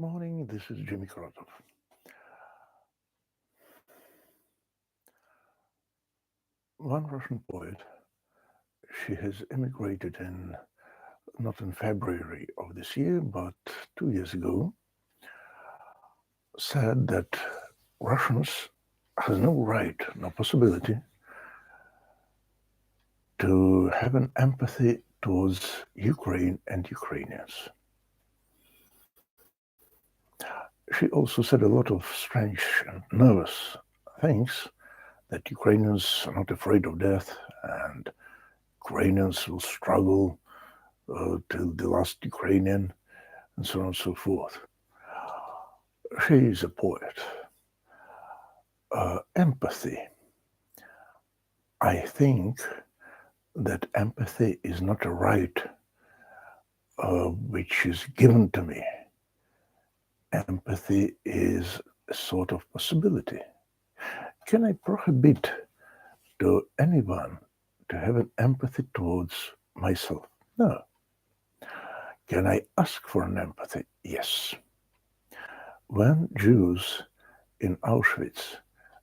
morning, this is Jimmy Krotov. One Russian poet, she has immigrated not in February of this year, but 2 years ago, said that Russians has no right, no possibility to have an empathy towards Ukraine and Ukrainians. She also said a lot of strange and nervous things, that Ukrainians are not afraid of death and Ukrainians will struggle till the last Ukrainian, and so on and so forth. She is a poet. Empathy. I think that empathy is not a right which is given to me. Empathy is a sort of possibility. Can I prohibit to anyone to have an empathy towards myself? No. Can I ask for an empathy? Yes. When Jews in Auschwitz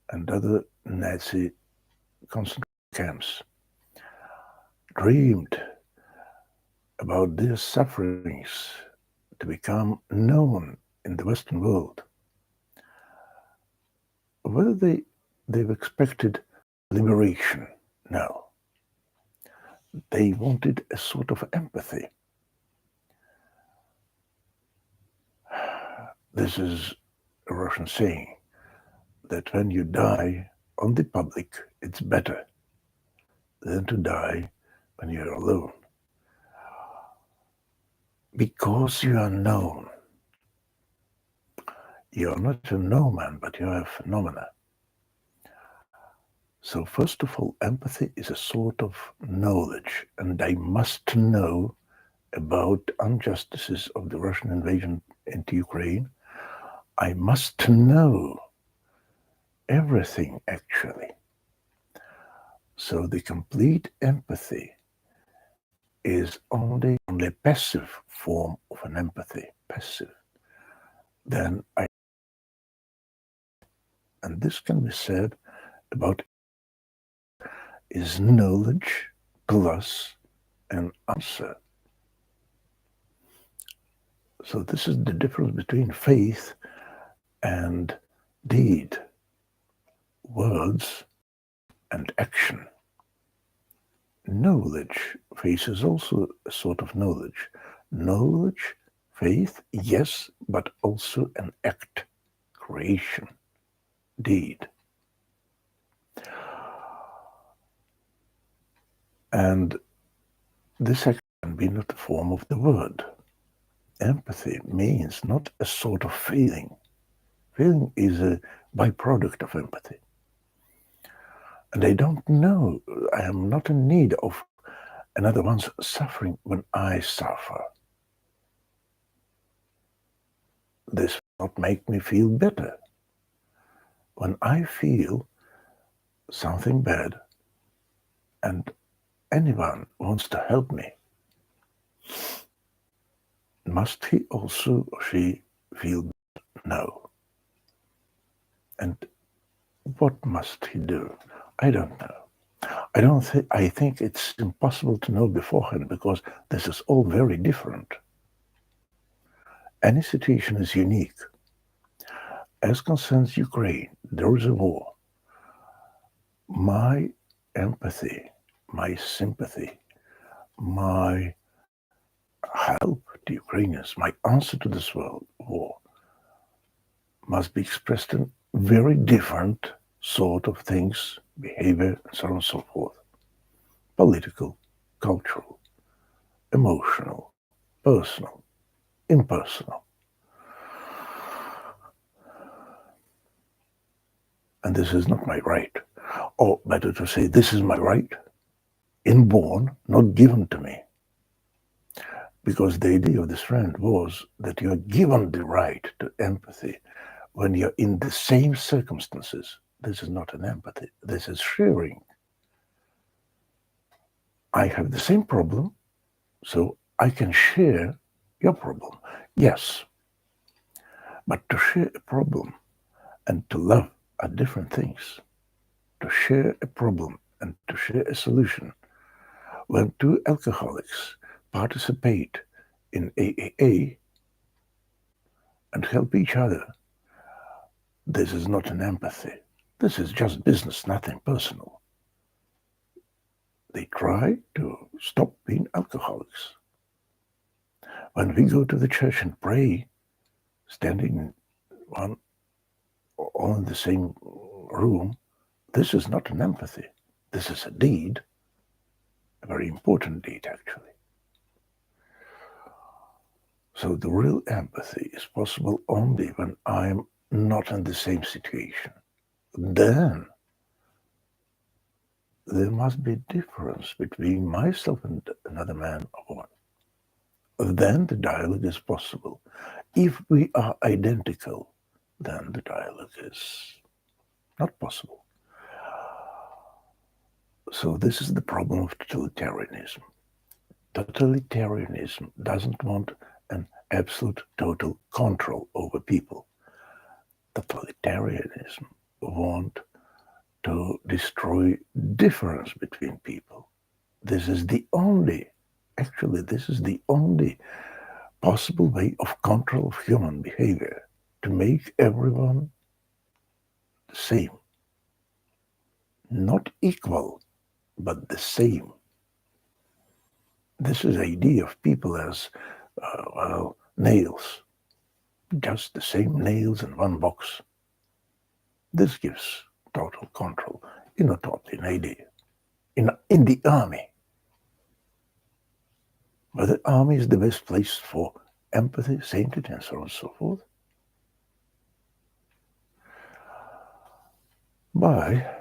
and other Nazi concentration camps dreamed about their sufferings to become known in the Western world, whether they've expected liberation? No. They wanted a sort of empathy. This is a Russian saying that when you die on the public, it's better than to die when you're alone. Because you are known. You're not a no-man, but you are a phenomena. So first of all, empathy is a sort of knowledge, and I must know about injustices of the Russian invasion into Ukraine. I must know everything, actually. So the complete empathy is only a passive form of an empathy, passive. Then and this can be said about is knowledge plus an answer. So this is the difference between faith and deed, words and action. Knowledge, faith is also a sort of knowledge. Knowledge, faith, yes, but also an act, creation, deed. And this action can be not the form of the word. Empathy means not a sort of feeling. Feeling is a byproduct of empathy. And I don't know, I am not in need of another one's suffering when I suffer. This will not make me feel better. When I feel something bad and anyone wants to help me, must he also or she feel bad? No. And what must he do? I don't know. I think it's impossible to know beforehand because this is all very different. Any situation is unique. As concerns Ukraine, there is a war. My empathy, my sympathy, my help to Ukrainians, my answer to this war must be expressed in very different sort of things, behavior, and so on and so forth. Political, cultural, emotional, personal, impersonal. And this is not my right. Or better to say, this is my right, inborn, not given to me. Because the idea of this friend was that you are given the right to empathy when you're in the same circumstances. This is not an empathy. This is sharing. I have the same problem, so I can share your problem. Yes, But to share a problem and to love are different things. To share a problem and to share a solution. When two alcoholics participate in AAA and help each other, this is not an empathy. This is just business, nothing personal. They try to stop being alcoholics. When we go to the church and pray, standing one all in the same room, this is not an empathy. This is a deed, a very important deed, actually. So the real empathy is possible only when I'm not in the same situation. Then there must be a difference between myself and another man or woman. Then the dialogue is possible. If we are identical, then the dialogue is not possible. So this is the problem of totalitarianism. Totalitarianism doesn't want an absolute total control over people. Totalitarianism wants to destroy difference between people. This is the only possible way of control of human behavior, to make everyone the same. Not equal, but the same. This is the idea of people as, nails. Just the same nails in one box. This gives total control. Not totally an idea. In the army. But the army is the best place for empathy, sainthood, and so on and so forth. Bye.